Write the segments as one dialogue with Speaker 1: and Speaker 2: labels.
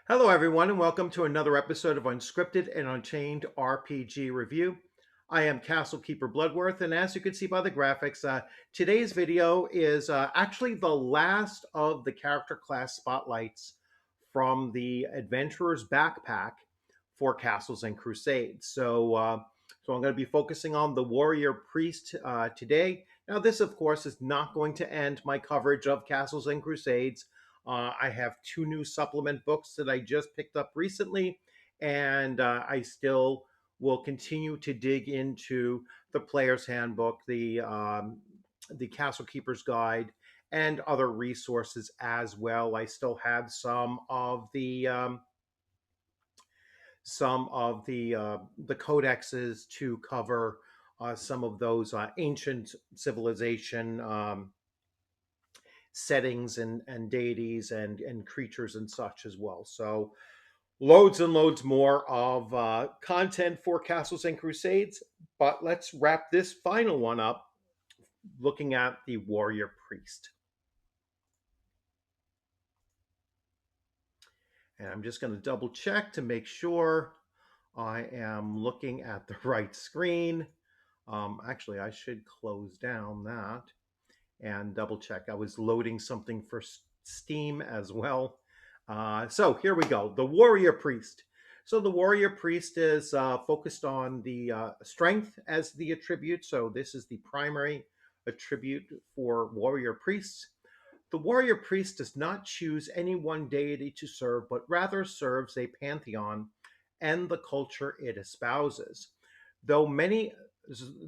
Speaker 1: Hello, everyone, and welcome to another episode of Unscripted and Unchained RPG Review. I am Castle Keeper Bloodworth, and as you can see by the graphics, today's video is actually the last of the character class spotlights from the Adventurer's Backpack for Castles and Crusades. So I'm going to be focusing on the Warrior Priest today. Now, this, of course, is not going to end my coverage of Castles and Crusades. I have two new supplement books that I just picked up recently, and I still will continue to dig into the Player's Handbook, the Castle Keeper's Guide, and other resources as well. I still have some of the codexes to cover some of those ancient civilization settings and deities and creatures and such as well. So loads and loads more of content for Castles and Crusades. But let's wrap this final one up looking at the Warrior Priest. And I'm just going to double check to make sure I am looking at the right screen. Actually, I should close down that and double check. I was loading something for Steam as well. So here we go. The Warrior Priest. So the Warrior Priest is focused on the strength as the attribute. So this is the primary attribute for Warrior Priests. The Warrior Priest does not choose any one deity to serve, but rather serves a pantheon and the culture it espouses. Though many,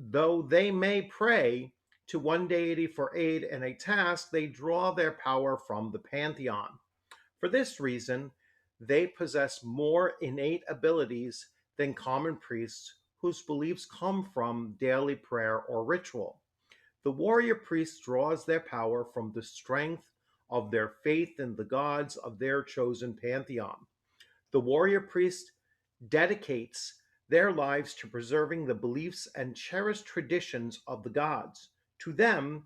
Speaker 1: though they may pray to one deity for aid in a task, they draw their power from the pantheon. For this reason, they possess more innate abilities than common priests whose beliefs come from daily prayer or ritual. The warrior priest draws their power from the strength of their faith in the gods of their chosen pantheon. The warrior priest dedicates their lives to preserving the beliefs and cherished traditions of the gods. To them,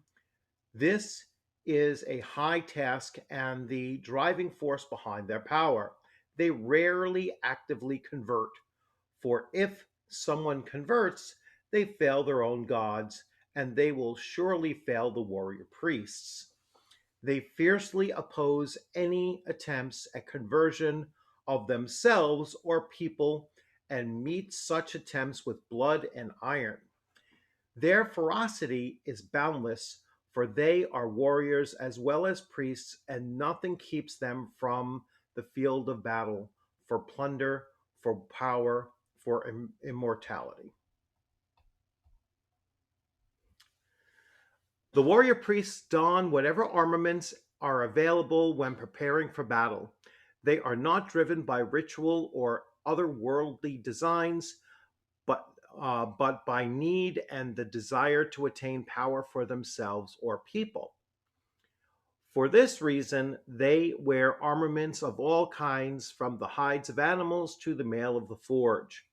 Speaker 1: this is a high task and the driving force behind their power. They rarely actively convert, for if someone converts, they fail their own gods, and they will surely fail the warrior priests. They fiercely oppose any attempts at conversion of themselves or people and meet such attempts with blood and iron. Their ferocity is boundless, for they are warriors as well as priests, and nothing keeps them from the field of battle for plunder, for power, for immortality. The warrior priests don whatever armaments are available when preparing for battle. They are not driven by ritual or otherworldly designs, but by need and the desire to attain power for themselves or people. For this reason, they wear armaments of all kinds, from the hides of animals to the mail of the forge.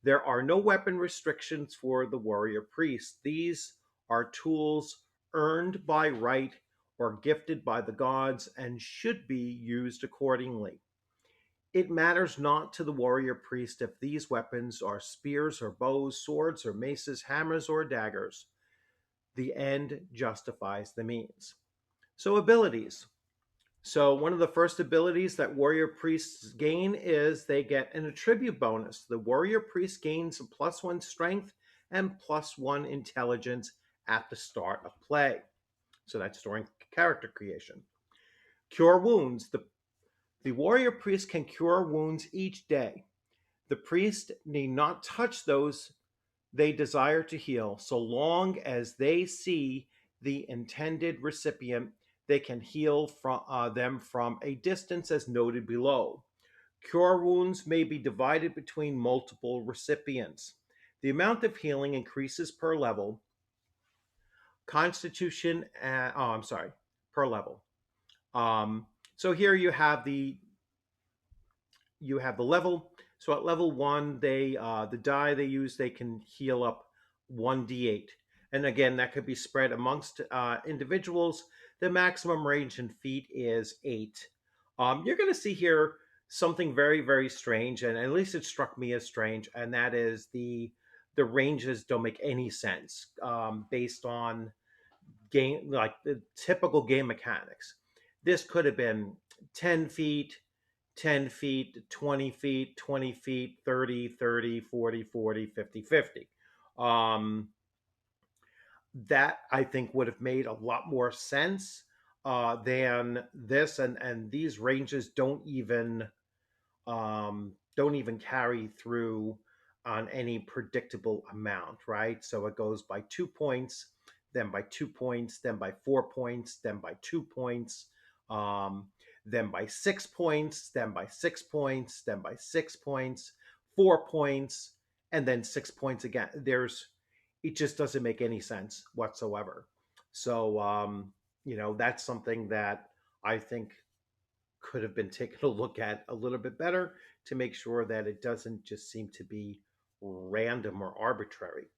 Speaker 1: There are no weapon restrictions for the warrior priest. These are tools earned by right or gifted by the gods and should be used accordingly. It matters not to the warrior priest if these weapons are spears or bows, swords or maces, hammers or daggers. The end justifies the means. So, abilities. So, one of the first abilities that warrior priests gain is they get an attribute bonus. The warrior priest gains a +1 strength and +1 intelligence at the start of play. So, that's during character creation. Cure wounds. The warrior priest can cure wounds each day. The priest need not touch those they desire to heal, so long as they see the intended recipient. They can heal them from a distance as noted below. Cure wounds may be divided between multiple recipients. The amount of healing increases per level. Constitution, per level. So here you have the level. So at level 1, the die they use, they can heal up 1d8. And again, that could be spread amongst individuals. The maximum range in feet is 8. You're going to see here something very, very strange, and at least it struck me as strange, and that is the ranges don't make any sense based on game, like the typical game mechanics. This could have been 10 feet, 10 feet, 20 feet, 20 feet, 30, 30, 40, 40, 50, 50. Um, that I think would have made a lot more sense than this, and these ranges don't even carry through on any predictable amount, right? So it goes by 2 points, then by 2 points, then by 4 points, then by 2 points, um, then by 6 points, then by 6 points, then by 6 points, 4 points, and then 6 points again. It just doesn't make any sense whatsoever. So, that's something that I think could have been taken a look at a little bit better to make sure that it doesn't just seem to be random or arbitrary.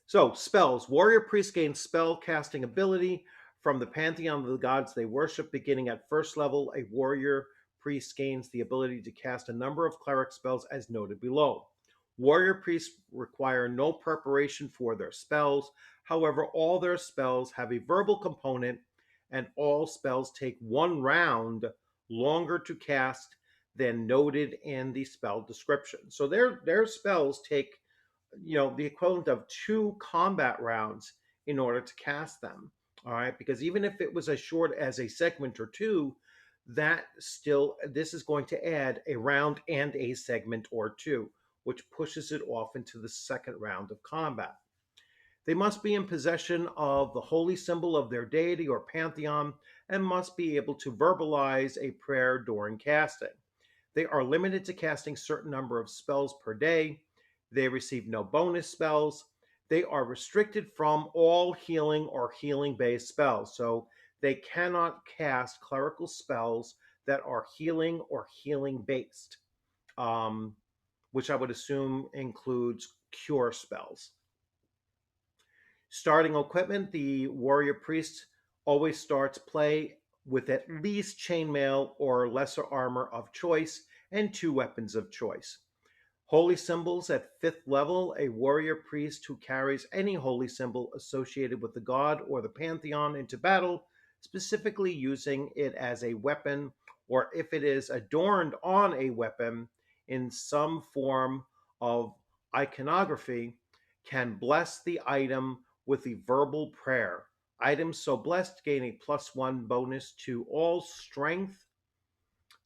Speaker 1: So, spells. Warrior priest gains spell casting ability from the pantheon of the gods they worship. Beginning at first level, a warrior priest gains the ability to cast a number of cleric spells as noted below. Warrior priests require no preparation for their spells. However, all their spells have a verbal component, and all spells take 1 round longer to cast than noted in the spell description. So their spells take the equivalent of 2 combat rounds in order to cast them. All right, because even if it was as short as a segment or two, this is going to add a round and a segment or two, which pushes it off into the second round of combat. They must be in possession of the holy symbol of their deity or pantheon and must be able to verbalize a prayer during casting. They are limited to casting certain number of spells per day. They receive no bonus spells. They are restricted from all healing or healing based spells. So they cannot cast clerical spells that are healing or healing based, um, which I would assume includes cure spells. Starting equipment, the warrior priest always starts play with at least chainmail or lesser armor of choice and 2 weapons of choice. Holy symbols at 5th level, a warrior priest who carries any holy symbol associated with the god or the pantheon into battle, specifically using it as a weapon, or if it is adorned on a weapon in some form of iconography, can bless the item with a verbal prayer. Items so blessed gain a +1 bonus to all strength,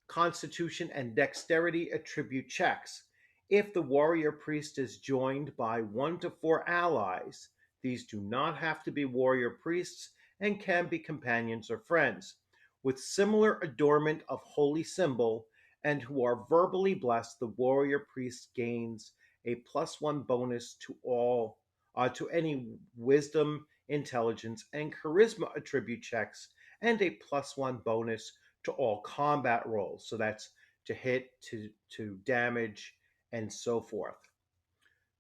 Speaker 1: constitution, and dexterity attribute checks. If the warrior priest is joined by 1 to 4 allies, these do not have to be warrior priests and can be companions or friends, with similar adornment of holy symbol and who are verbally blessed, the warrior priest gains a +1 bonus to any wisdom, intelligence, and charisma attribute checks, and a +1 bonus to all combat rolls. So that's to hit, to damage, and so forth.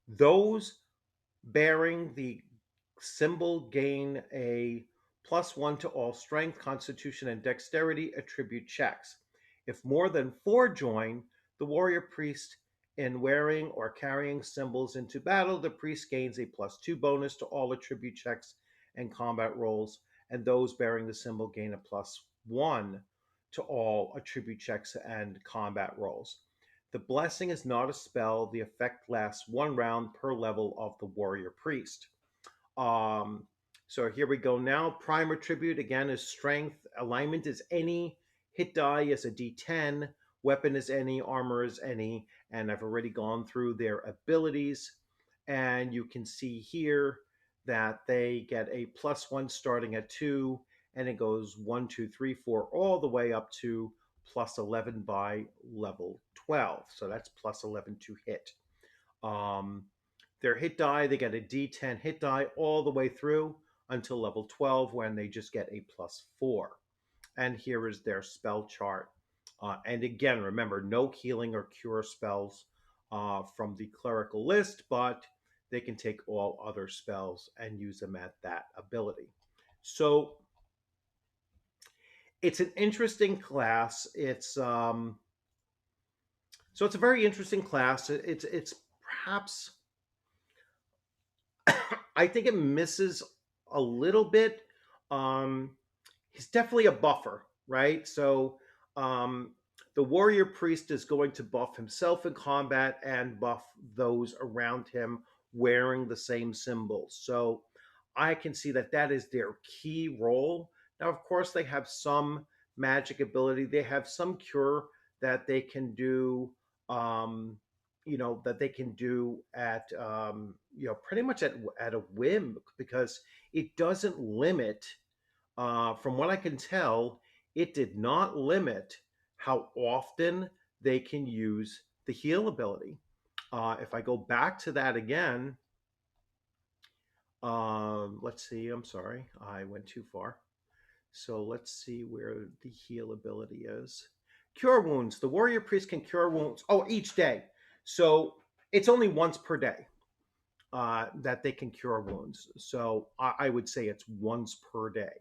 Speaker 1: Those bearing the symbol gain a +1 to all strength, constitution, and dexterity attribute checks. If more than 4 join, the warrior priest in wearing or carrying symbols into battle, the priest gains a +2 bonus to all attribute checks and combat rolls, and those bearing the symbol gain a +1 to all attribute checks and combat rolls. The blessing is not a spell. The effect lasts 1 round per level of the warrior priest. Um, so here we go now. Prime attribute again is strength. Alignment is any. Hit die is a d10. Weapon is any. Armor is any. And I've already gone through their abilities. And you can see here that they get a +1 starting at 2. And it goes 1, 2, 3, 4, all the way up to +11 by level 12. So that's +11 to hit. Their hit die, they get a d10 hit die all the way through until level 12 when they just get a +4. And here is their spell chart. And again, remember, no healing or cure spells from the clerical list, but they can take all other spells and use them at that ability. So it's an interesting class. So it's a very interesting class. It's perhaps I think it misses a little bit. Um, he's definitely a buffer, right? So um, the warrior priest is going to buff himself in combat and buff those around him wearing the same symbols. So I can see that that is their key role. Now, of course, they have some magic ability. They have some cure that they can do. Um, that they can do at pretty much at a whim, because it doesn't limit, from what I can tell, it did not limit how often they can use the heal ability. If I go back to that again, let's see, I'm sorry, I went too far. So let's see where the heal ability is. Cure wounds. The warrior priest can cure wounds. Oh, each day. So it's only once per day that they can cure wounds. So I would say it's once per day,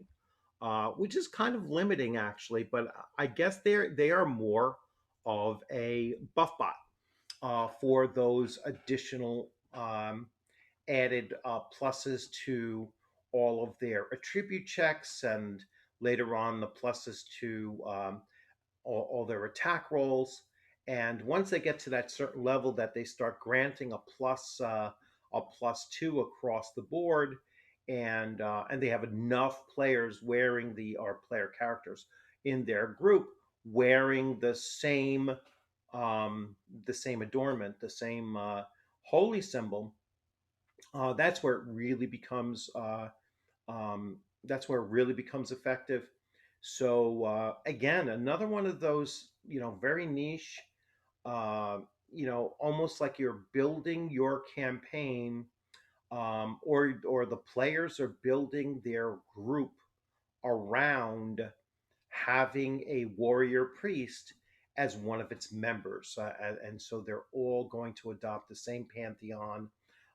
Speaker 1: which is kind of limiting actually. But I guess they are more of a buff bot for those additional added pluses to all of their attribute checks, and later on the pluses to all their attack rolls. And once they get to that certain level, that they start granting a +2 across the board, and they have enough players wearing or player characters in their group wearing the same adornment, the same holy symbol. That's where it really becomes that's where it really becomes effective. So again, another one of those, very niche, uh, almost like you're building your campaign, or the players are building their group around having a warrior priest as one of its members, and so they're all going to adopt the same pantheon.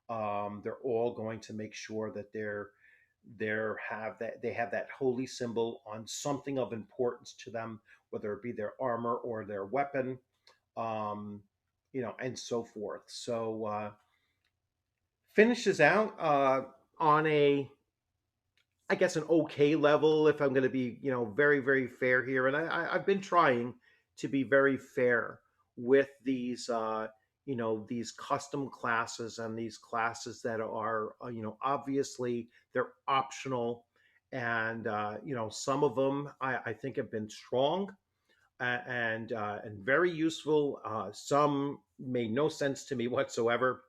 Speaker 1: They're all going to make sure that they have that holy symbol on something of importance to them, whether it be their armor or their weapon, um, and so forth. So finishes out on a, I guess, an okay level, if I'm going to be, very, very fair here. And I've been trying to be very fair with these custom classes, and these classes that are, obviously they're optional. And, some of them I think have been strong, and very useful. Some made no sense to me whatsoever.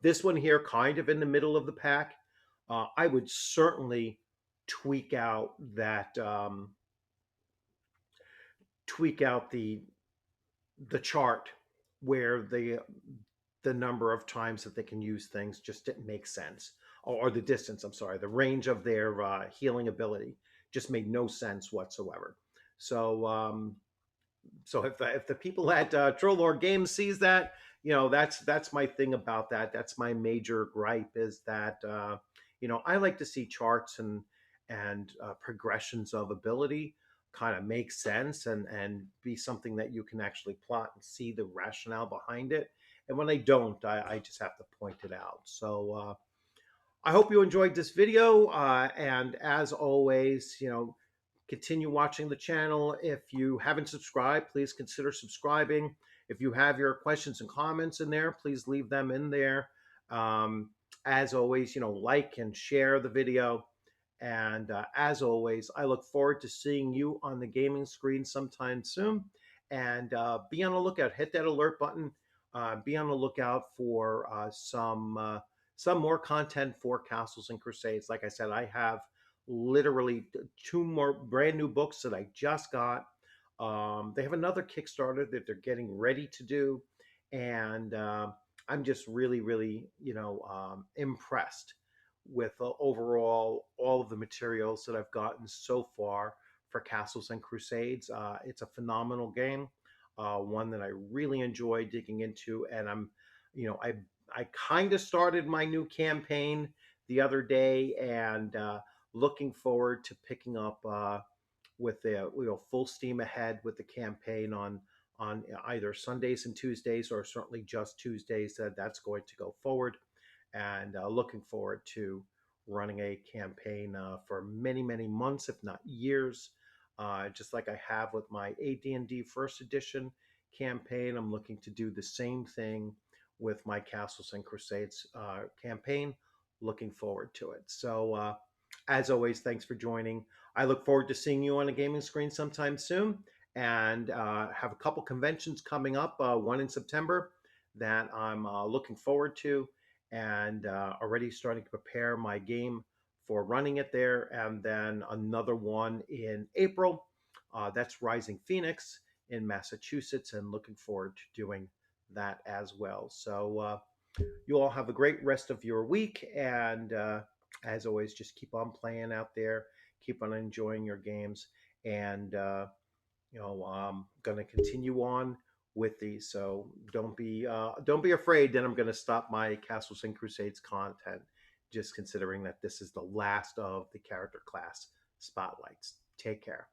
Speaker 1: This one here, kind of in the middle of the pack. I would certainly tweak out that tweak out the chart where the number of times that they can use things just didn't make sense, or the distance. I'm sorry, the range of their healing ability just made no sense whatsoever. So if the people at Troll Lord Games sees that, that's my thing about that. That's my major gripe, is that I like to see charts and progressions of ability kind of make sense, and be something that you can actually plot and see the rationale behind it. And when they don't, I just have to point it out. So I hope you enjoyed this video, and as always, continue watching the channel. If you haven't subscribed, please consider subscribing. If you have your questions and comments in there, please leave them in there. Um, as always, like and share the video. And as always, I look forward to seeing you on the gaming screen sometime soon. And be on the lookout. Hit that alert button. Be on the lookout for some more content for Castles and Crusades. Like I said, I have literally two more brand new books that I just got. They have another Kickstarter that they're getting ready to do, and I'm just really, really, impressed with overall all of the materials that I've gotten so far for Castles and Crusades. It's a phenomenal game, one that I really enjoy digging into, and I kind of started my new campaign the other day, and looking forward to picking up with the full steam ahead with the campaign on either Sundays and Tuesdays, or certainly just Tuesdays. That's going to go forward, and looking forward to running a campaign for many, many months, if not years. Just like I have with my AD&D First Edition campaign, I'm looking to do the same thing with my Castles and Crusades campaign. Looking forward to it. So, as always, thanks for joining. I look forward to seeing you on a gaming screen sometime soon, and have a couple conventions coming up. One in September that I'm looking forward to, and already starting to prepare my game for running it there. And then another one in April. That's Rising Phoenix in Massachusetts, and looking forward to doing that as well. So you all have a great rest of your week, and as always, just keep on playing out there, keep on enjoying your games, and I'm going to continue on with these. So don't be afraid that I'm going to stop my Castles and Crusades content, just considering that this is the last of the character class spotlights. Take care.